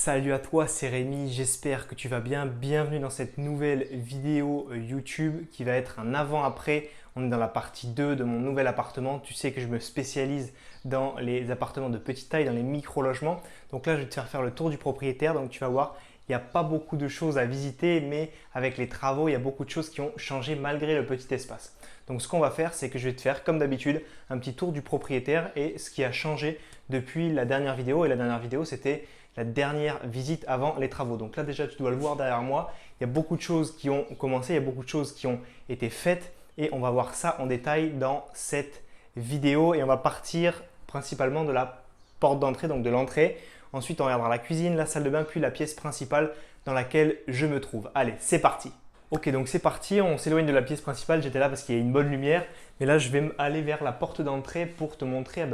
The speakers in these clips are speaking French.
Salut à toi, c'est Rémi, j'espère que tu vas bien. Bienvenue dans cette nouvelle vidéo YouTube qui va être un avant-après. On est dans la partie 2 de mon nouvel appartement. Tu sais que je me spécialise dans les appartements de petite taille, dans les micro-logements. Donc là, je vais te faire le tour du propriétaire. Donc tu vas voir, il n'y a pas beaucoup de choses à visiter, mais avec les travaux, il y a beaucoup de choses qui ont changé malgré le petit espace. Donc ce qu'on va faire, c'est que je vais te faire, comme d'habitude, un petit tour du propriétaire et ce qui a changé depuis la dernière vidéo. Et la dernière vidéo, c'était la dernière visite avant les travaux. Donc là déjà tu dois le voir derrière moi, il y a beaucoup de choses qui ont commencé, il y a beaucoup de choses qui ont été faites et on va voir ça en détail dans cette vidéo et on va partir principalement de la porte d'entrée, donc de l'entrée. Ensuite on regardera la cuisine, la salle de bain puis la pièce principale dans laquelle je me trouve. Allez, c'est parti! Ok, donc c'est parti, on s'éloigne de la pièce principale, j'étais là parce qu'il y a une bonne lumière, mais là je vais aller vers la porte d'entrée pour te montrer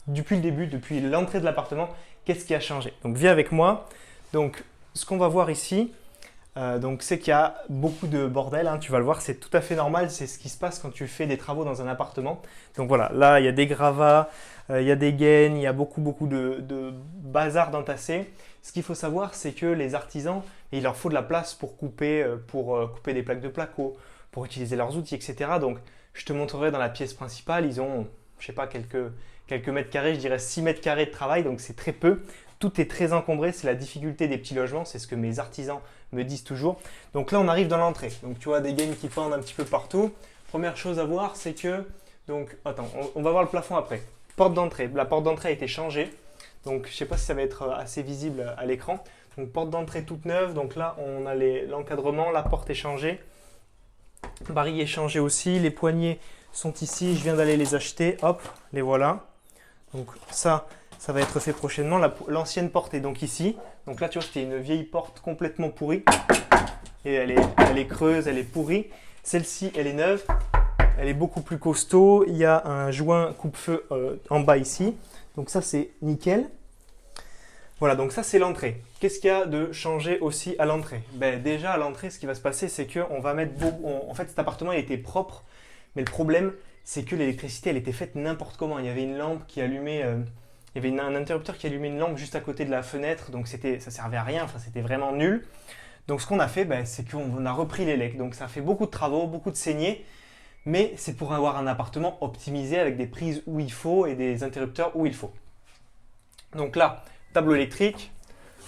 depuis le début, depuis l'entrée de l'appartement, qu'est-ce qui a changé. Donc viens avec moi. Donc ce qu'on va voir ici, c'est qu'il y a beaucoup de bordel, hein, tu vas le voir, c'est tout à fait normal, c'est ce qui se passe quand tu fais des travaux dans un appartement. Donc voilà, là il y a des gravats, il y a des gaines, il y a beaucoup de bazar d'entassé. Ce qu'il faut savoir, c'est que les artisans, il leur faut de la place pour couper des plaques de placo, pour utiliser leurs outils, etc. Donc, je te montrerai dans la pièce principale, ils ont, je sais pas, quelques mètres carrés, je dirais 6 mètres carrés de travail, donc c'est très peu. Tout est très encombré, c'est la difficulté des petits logements, c'est ce que mes artisans me disent toujours. Donc là, on arrive dans l'entrée. Donc tu vois des gaines qui pendent un petit peu partout. Première chose à voir, c'est que, donc, attends, on va voir le plafond après. Porte d'entrée, la porte d'entrée a été changée. Donc, je ne sais pas si ça va être assez visible à l'écran. Donc, porte d'entrée toute neuve. Donc là, on a l'encadrement, la porte est changée. Baril est changé aussi. Les poignées sont ici. Je viens d'aller les acheter. Hop, les voilà. Donc ça va être fait prochainement. L'ancienne porte est donc ici. Donc là, tu vois, c'était une vieille porte complètement pourrie. Et elle est creuse, elle est pourrie. Celle-ci, elle est neuve. Elle est beaucoup plus costaud. Il y a un joint coupe-feu en bas ici. Donc ça, c'est nickel. Voilà, donc ça, c'est l'entrée. Qu'est-ce qu'il y a de changé aussi à l'entrée? Déjà, à l'entrée, ce qui va se passer, c'est qu'on va mettre en fait, cet appartement, il était propre. Mais le problème, c'est que l'électricité, elle était faite n'importe comment. Il y avait une lampe qui allumait, il y avait un interrupteur qui allumait une lampe juste à côté de la fenêtre. Donc, ça servait à rien. Enfin, c'était vraiment nul. Donc, ce qu'on a fait, c'est qu'on a repris l'élec. Donc, ça fait beaucoup de travaux, beaucoup de saignées. Mais c'est pour avoir un appartement optimisé avec des prises où il faut et des interrupteurs où il faut. Donc là, tableau électrique.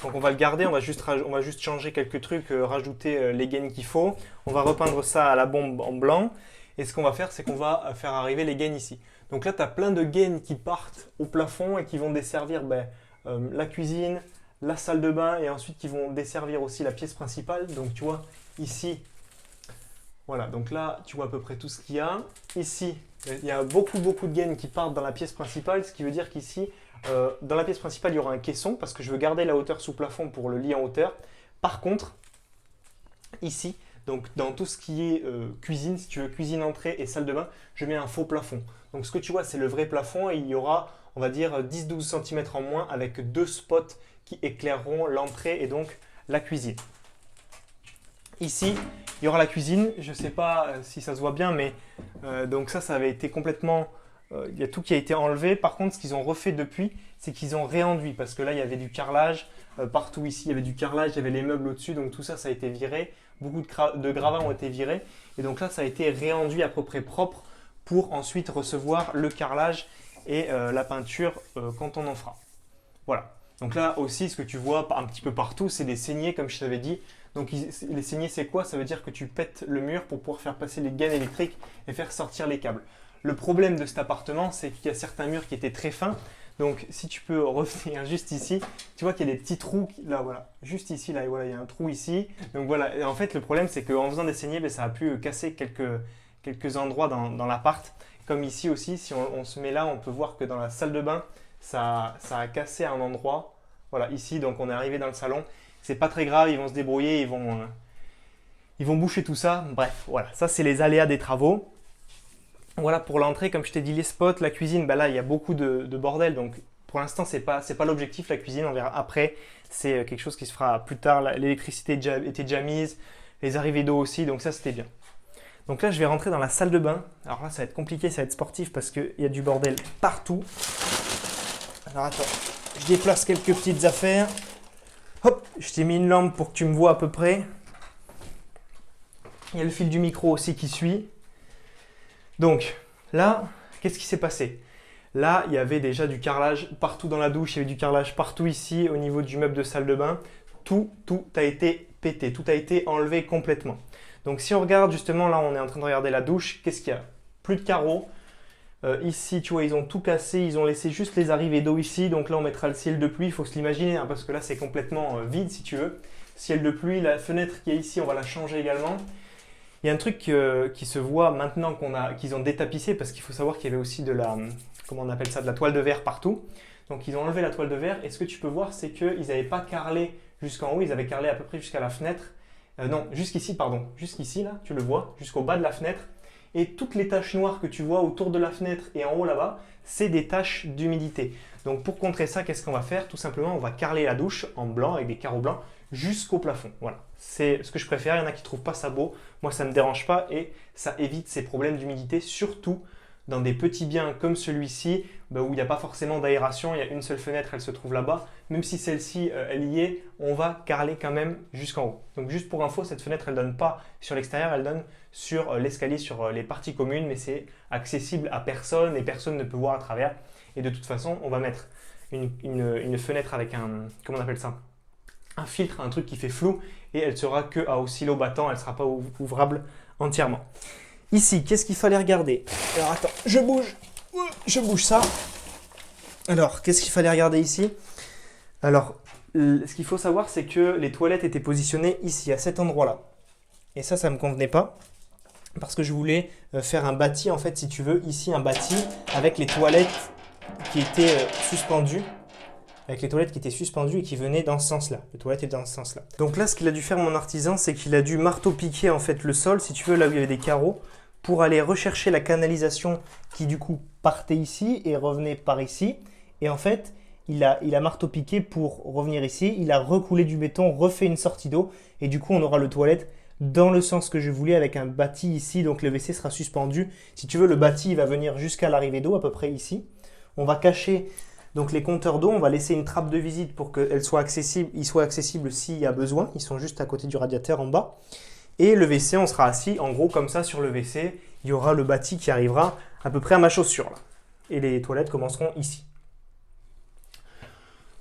Donc on va le garder, on va juste changer quelques trucs, rajouter les gaines qu'il faut. On va repeindre ça à la bombe en blanc. Et ce qu'on va faire, c'est qu'on va faire arriver les gaines ici. Donc là, tu as plein de gaines qui partent au plafond et qui vont desservir la cuisine, la salle de bain et ensuite qui vont desservir aussi la pièce principale. Donc tu vois, ici, voilà, donc là, tu vois à peu près tout ce qu'il y a. Ici, il y a beaucoup de gaines qui partent dans la pièce principale, ce qui veut dire qu'ici, dans la pièce principale, il y aura un caisson parce que je veux garder la hauteur sous plafond pour le lit en hauteur. Par contre, ici, donc dans tout ce qui est cuisine, si tu veux, cuisine, entrée et salle de bain, je mets un faux plafond. Donc ce que tu vois, c'est le vrai plafond et il y aura, on va dire, 10-12 cm en moins avec deux spots qui éclaireront l'entrée et donc la cuisine. Ici, il y aura la cuisine. Je ne sais pas si ça se voit bien, mais donc ça avait été complètement... il y a tout qui a été enlevé. Par contre, ce qu'ils ont refait depuis, c'est qu'ils ont réenduit parce que là, il y avait du carrelage. Partout ici, il y avait du carrelage, il y avait les meubles au-dessus. Donc tout ça, ça a été viré. Beaucoup de gravats ont été virés. Et donc là, ça a été réenduit à peu près propre pour ensuite recevoir le carrelage et la peinture quand on en fera. Voilà. Donc là aussi, ce que tu vois un petit peu partout, c'est des saignées, comme je t'avais dit. Donc les saignées, c'est quoi? Ça veut dire que tu pètes le mur pour pouvoir faire passer les gaines électriques et faire sortir les câbles. Le problème de cet appartement, c'est qu'il y a certains murs qui étaient très fins. Donc si tu peux revenir juste ici, tu vois qu'il y a des petits trous, là voilà, juste ici, là voilà, il y a un trou ici. Donc voilà, et en fait le problème c'est qu'en faisant des saignées, ça a pu casser quelques endroits dans l'appart. Comme ici aussi, si on se met là, on peut voir que dans la salle de bain, ça a cassé un endroit. Voilà, ici, donc on est arrivé dans le salon. C'est pas très grave, ils vont se débrouiller, ils vont boucher tout ça. Bref, voilà, ça c'est les aléas des travaux. Voilà pour l'entrée, comme je t'ai dit, les spots, la cuisine, là il y a beaucoup de bordel. Donc pour l'instant, c'est pas l'objectif, la cuisine, on verra après. C'est quelque chose qui se fera plus tard. L'électricité était déjà mise, les arrivées d'eau aussi, donc ça c'était bien. Donc là, je vais rentrer dans la salle de bain. Alors là, ça va être compliqué, ça va être sportif parce qu'il y a du bordel partout. Alors attends, je déplace quelques petites affaires. Hop, je t'ai mis une lampe pour que tu me vois à peu près. Il y a le fil du micro aussi qui suit. Donc là, qu'est-ce qui s'est passé? Là, il y avait déjà du carrelage partout dans la douche, il y avait du carrelage partout ici au niveau du meuble de salle de bain. Tout a été pété, tout a été enlevé complètement. Donc si on regarde justement, là on est en train de regarder la douche, qu'est-ce qu'il y a? Plus de carreaux. Ici, tu vois, ils ont tout cassé, ils ont laissé juste les arrivées d'eau ici. Donc là, on mettra le ciel de pluie, il faut se l'imaginer, hein, parce que là, c'est complètement vide si tu veux. Ciel de pluie, la fenêtre qui est ici, on va la changer également. Il y a un truc qui se voit maintenant qu'ils ont détapissé, parce qu'il faut savoir qu'il y avait aussi de la, comment on appelle ça, de la toile de verre partout. Donc ils ont enlevé la toile de verre, et ce que tu peux voir, c'est qu'ils n'avaient pas carrelé jusqu'en haut, ils avaient carrelé à peu près jusqu'à la fenêtre. Non, jusqu'ici, pardon, jusqu'ici, là, tu le vois, jusqu'au bas de la fenêtre. Et toutes les taches noires que tu vois autour de la fenêtre et en haut là-bas, c'est des taches d'humidité. Donc pour contrer ça, qu'est-ce qu'on va faire? Tout simplement, on va carreler la douche en blanc avec des carreaux blancs jusqu'au plafond. Voilà, c'est ce que je préfère. Il y en a qui ne trouvent pas ça beau. Moi, ça ne me dérange pas et ça évite ces problèmes d'humidité, surtout dans des petits biens comme celui-ci, où il n'y a pas forcément d'aération, il y a une seule fenêtre, elle se trouve là-bas. Même si celle-ci, elle y est, on va carreler quand même jusqu'en haut. Donc juste pour info, cette fenêtre, elle ne donne pas sur l'extérieur, elle donne sur l'escalier, sur les parties communes, mais c'est accessible à personne et personne ne peut voir à travers. Et de toute façon, on va mettre une fenêtre avec un, comment on appelle ça? Un filtre, un truc qui fait flou, et elle sera que à oscillo battant, elle ne sera pas ouvrable entièrement. Ici, qu'est-ce qu'il fallait regarder? Alors attends, je bouge ça. Alors, qu'est-ce qu'il fallait regarder ici? Alors, ce qu'il faut savoir, c'est que les toilettes étaient positionnées ici, à cet endroit-là. Et ça ne me convenait pas, parce que je voulais faire un bâti, en fait, si tu veux, ici, un bâti avec les toilettes qui étaient suspendues. Avec les toilettes qui étaient suspendues et qui venaient dans ce sens-là. Les toilettes étaient dans ce sens-là. Donc là, ce qu'il a dû faire mon artisan, c'est qu'il a dû marteau-piquer en fait le sol, si tu veux, là où il y avait des carreaux, pour aller rechercher la canalisation qui du coup partait ici et revenait par ici. Et en fait, il a marteau-piqué pour revenir ici. Il a recoulé du béton, refait une sortie d'eau. Et du coup, on aura le toilette dans le sens que je voulais avec un bâti ici. Donc le WC sera suspendu. Si tu veux, le bâti il va venir jusqu'à l'arrivée d'eau, à peu près ici. On va cacher donc les compteurs d'eau, on va laisser une trappe de visite pour qu'ils soient accessibles s'il y a besoin. Ils sont juste à côté du radiateur en bas. Et le WC, on sera assis en gros comme ça sur le WC. Il y aura le bâti qui arrivera à peu près à ma chaussure là. Et les toilettes commenceront ici.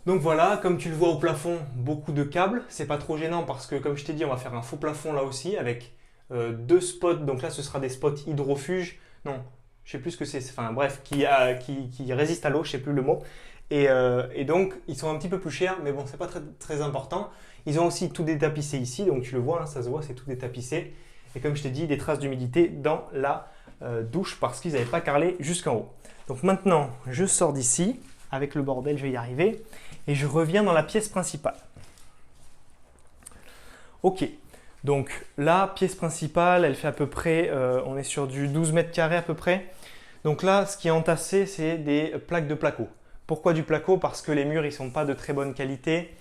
Donc voilà, comme tu le vois au plafond, beaucoup de câbles. C'est pas trop gênant parce que comme je t'ai dit, on va faire un faux plafond là aussi avec deux spots. Donc là, ce sera des spots hydrofuges. Non, je sais plus ce que c'est. Enfin bref, qui résistent à l'eau, je sais plus le mot. Et donc, ils sont un petit peu plus chers, mais bon, c'est pas très, très important. Ils ont aussi tout détapissé ici, donc tu le vois, hein, ça se voit, c'est tout détapissé. Et comme je t'ai dit, des traces d'humidité dans la douche parce qu'ils n'avaient pas carrelé jusqu'en haut. Donc maintenant, je sors d'ici. Avec le bordel, je vais y arriver. Et je reviens dans la pièce principale. Ok, donc la pièce principale, elle fait à peu près, on est sur du 12 mètres carrés à peu près. Donc là, ce qui est entassé, c'est des plaques de placo. Pourquoi du placo? Parce que les murs, ils ne sont pas de très bonne qualité.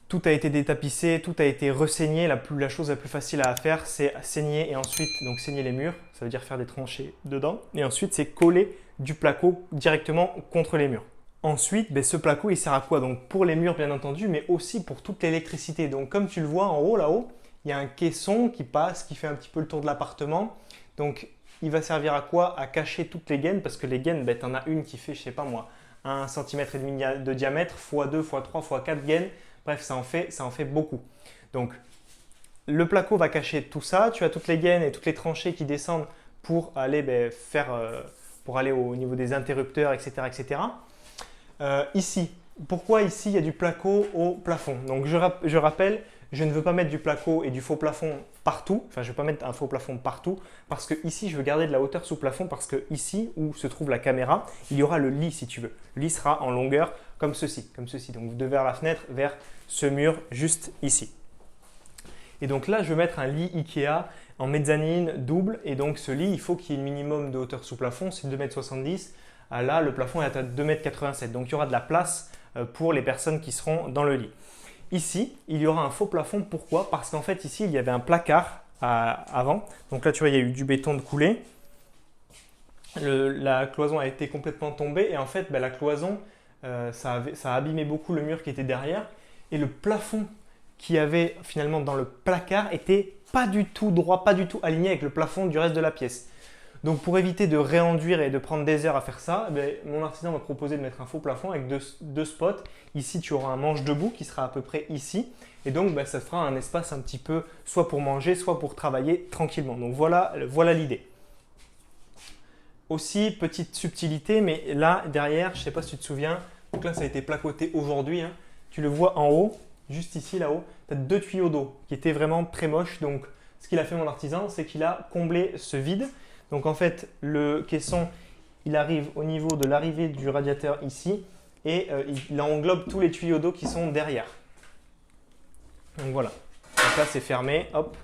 Tout a été détapissé, tout a été resaigné. La chose la plus facile à faire, c'est saigner et ensuite donc saigner les murs. Ça veut dire faire des tranchées dedans. Et ensuite, c'est coller du placo directement contre les murs. Ensuite, ce placo, il sert à quoi? Donc pour les murs, bien entendu, mais aussi pour toute l'électricité. Donc comme tu le vois en haut, là-haut, il y a un caisson qui passe, qui fait un petit peu le tour de l'appartement. Donc il va servir à quoi? À cacher toutes les gaines, parce que les gaines, tu en as une qui fait, je sais pas moi, 1,5 cm de diamètre, x2, x3, x4 gaines. Bref, ça en fait beaucoup. Donc le placo va cacher tout ça. Tu as toutes les gaines et toutes les tranchées qui descendent pour aller pour aller au niveau des interrupteurs, etc. etc. Ici, pourquoi ici il y a du placo au plafond? Donc je rappelle, je ne veux pas mettre du placo et du faux plafond partout. Enfin, je ne veux pas mettre un faux plafond partout parce que ici, je veux garder de la hauteur sous plafond parce que ici, où se trouve la caméra, il y aura le lit si tu veux. Le lit sera en longueur comme ceci. Donc de vers la fenêtre vers ce mur juste ici. Et donc là, je vais mettre un lit Ikea en mezzanine double. Et donc ce lit, il faut qu'il y ait le minimum de hauteur sous plafond, c'est 2,70 m. Là, le plafond est à 2,87 m. Donc il y aura de la place pour les personnes qui seront dans le lit. Ici, il y aura un faux plafond. Pourquoi? Parce qu'en fait, ici, il y avait un placard avant. Donc là, tu vois, il y a eu du béton de coulé. La cloison a été complètement tombée. Et en fait, la cloison, ça a abîmé beaucoup le mur qui était derrière. Et le plafond qu'il y avait finalement dans le placard était pas du tout droit, pas du tout aligné avec le plafond du reste de la pièce. Donc pour éviter de réenduire et de prendre des heures à faire ça, mon artisan m'a proposé de mettre un faux plafond avec deux spots. Ici, tu auras un manche debout qui sera à peu près ici. Et donc, ça fera un espace un petit peu soit pour manger, soit pour travailler tranquillement. Donc voilà l'idée. Aussi, petite subtilité, mais là, derrière, je ne sais pas si tu te souviens, donc là, ça a été placoté aujourd'hui. Hein. Tu le vois en haut, juste ici, là-haut, tu as 2 tuyaux d'eau qui étaient vraiment très moches. Donc, ce qu'il a fait mon artisan, c'est qu'il a comblé ce vide. Donc, en fait, le caisson, il arrive au niveau de l'arrivée du radiateur ici et il englobe tous les tuyaux d'eau qui sont derrière. Donc, voilà. Donc là, c'est fermé. Hop,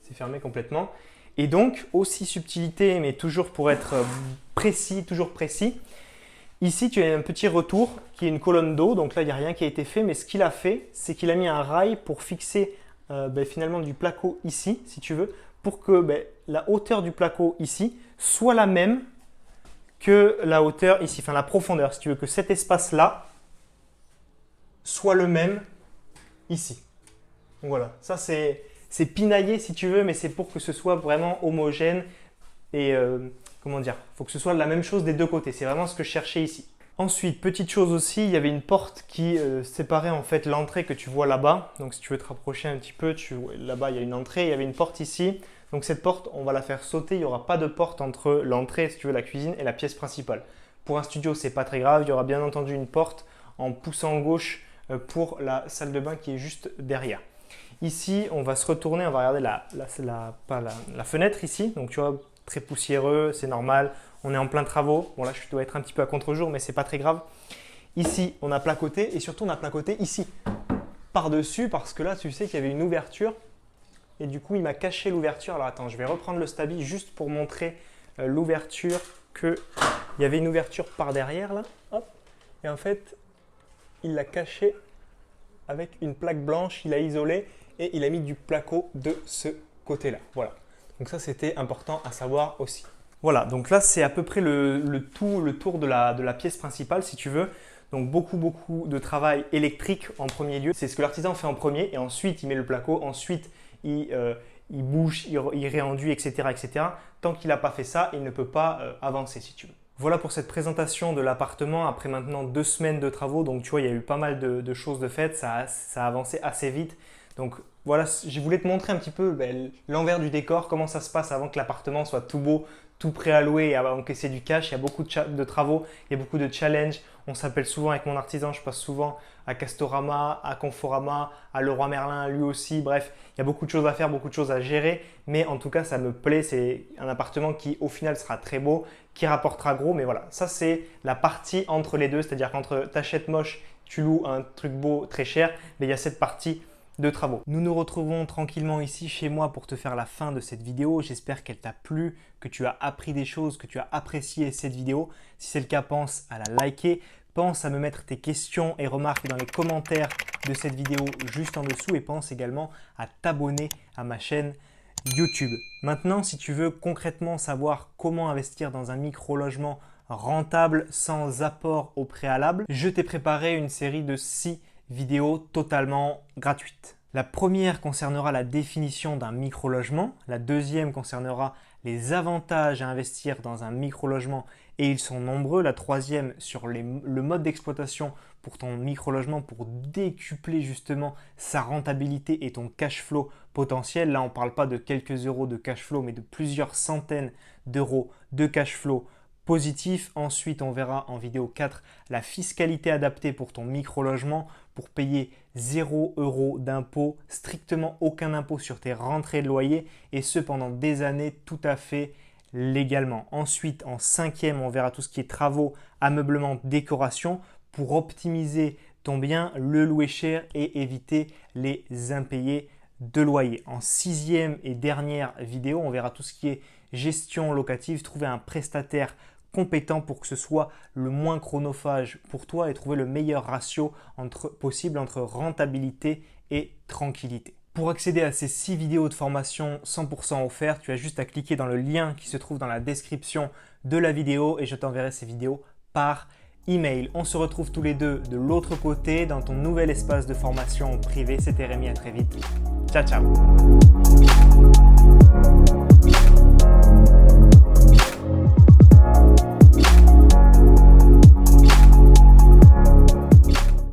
c'est fermé complètement. Et donc, aussi subtilité, mais toujours pour être précis, toujours précis. Ici, tu as un petit retour qui est une colonne d'eau. Donc là, il n'y a rien qui a été fait. Mais ce qu'il a fait, c'est qu'il a mis un rail pour fixer finalement du placo ici, si tu veux, pour que la hauteur du placo ici soit la même que la hauteur ici, enfin la profondeur, si tu veux, que cet espace-là soit le même ici. Donc voilà, ça c'est pinaillé si tu veux, mais c'est pour que ce soit vraiment homogène et comment dire, il faut que ce soit la même chose des deux côtés. C'est vraiment ce que je cherchais ici. Ensuite, petite chose aussi, il y avait une porte qui séparait en fait l'entrée que tu vois là-bas. Donc si tu veux te rapprocher un petit peu, là-bas il y a une entrée, il y avait une porte ici. Donc cette porte, on va la faire sauter. Il n'y aura pas de porte entre l'entrée, si tu veux, la cuisine et la pièce principale. Pour un studio, c'est pas très grave. Il y aura bien entendu une porte en poussant gauche pour la salle de bain qui est juste derrière. Ici, on va se retourner, on va regarder la fenêtre ici. Donc tu vois, très poussiéreux, c'est normal. On est en plein travaux. Bon là, je dois être un petit peu à contre-jour, mais c'est pas très grave. Ici, on a placoté et surtout, on a placoté ici, par-dessus, parce que là, tu sais qu'il y avait une ouverture. Et du coup, il m'a caché l'ouverture. Alors attends, je vais reprendre le Stabi juste pour montrer l'ouverture, qu'il y avait une ouverture par derrière là. Hop. Et en fait, il l'a caché avec une plaque blanche, il a isolé et il a mis du placo de ce côté-là. Voilà. Donc ça, c'était important à savoir aussi. Voilà, donc là, c'est à peu près le tour de la pièce principale, si tu veux. Donc beaucoup de travail électrique en premier lieu. C'est ce que l'artisan fait en premier et ensuite, il met le placo. Ensuite, il bouge, il réenduit, etc. etc. Tant qu'il n'a pas fait ça, il ne peut pas avancer, si tu veux. Voilà pour cette présentation de l'appartement après maintenant 2 semaines de travaux. Donc tu vois, il y a eu pas mal de choses de faites, ça a avancé assez vite. Donc voilà, je voulais te montrer un petit peu l'envers du décor, comment ça se passe avant que l'appartement soit tout beau, tout prêt à louer et à encaisser du cash. Il y a beaucoup de travaux, il y a beaucoup de challenges. On s'appelle souvent avec mon artisan, je passe souvent à Castorama, à Conforama, à Leroy Merlin, lui aussi. Bref, il y a beaucoup de choses à faire, beaucoup de choses à gérer. Mais en tout cas, ça me plaît. C'est un appartement qui, au final, sera très beau, qui rapportera gros. Mais voilà, ça, c'est la partie entre les deux. C'est-à-dire qu'entre t'achètes moche, tu loues un truc beau, très cher. Mais il y a cette partie de travaux. Nous nous retrouvons tranquillement ici chez moi pour te faire la fin de cette vidéo. J'espère qu'elle t'a plu, que tu as appris des choses, que tu as apprécié cette vidéo. Si c'est le cas, pense à la liker. Pense à me mettre tes questions et remarques dans les commentaires de cette vidéo juste en dessous et pense également à t'abonner à ma chaîne YouTube. Maintenant, si tu veux concrètement savoir comment investir dans un micro-logement rentable sans apport au préalable, je t'ai préparé une série de 6 vidéos totalement gratuites. La première concernera la définition d'un micro-logement, la deuxième concernera les avantages à investir dans un micro-logement et ils sont nombreux, la troisième sur le mode d'exploitation pour ton micro-logement pour décupler justement sa rentabilité et ton cash flow potentiel. Là, on ne parle pas de quelques euros de cash flow mais de plusieurs centaines d'euros de cash flow positif. Ensuite, on verra en vidéo 4 la fiscalité adaptée pour ton micro-logement pour payer 0 € d'impôt, strictement aucun impôt sur tes rentrées de loyer et ce pendant des années tout à fait légalement. Ensuite, en 5e, on verra tout ce qui est travaux, ameublement, décoration pour optimiser ton bien, le louer cher et éviter les impayés de loyer. En 6e et dernière vidéo, on verra tout ce qui est gestion locative, trouver un prestataire compétent pour que ce soit le moins chronophage pour toi et trouver le meilleur ratio possible entre rentabilité et tranquillité. Pour accéder à ces 6 vidéos de formation 100% offertes, tu as juste à cliquer dans le lien qui se trouve dans la description de la vidéo et je t'enverrai ces vidéos par email. On se retrouve tous les deux de l'autre côté dans ton nouvel espace de formation privé. C'était Rémi, à très vite. Ciao, ciao.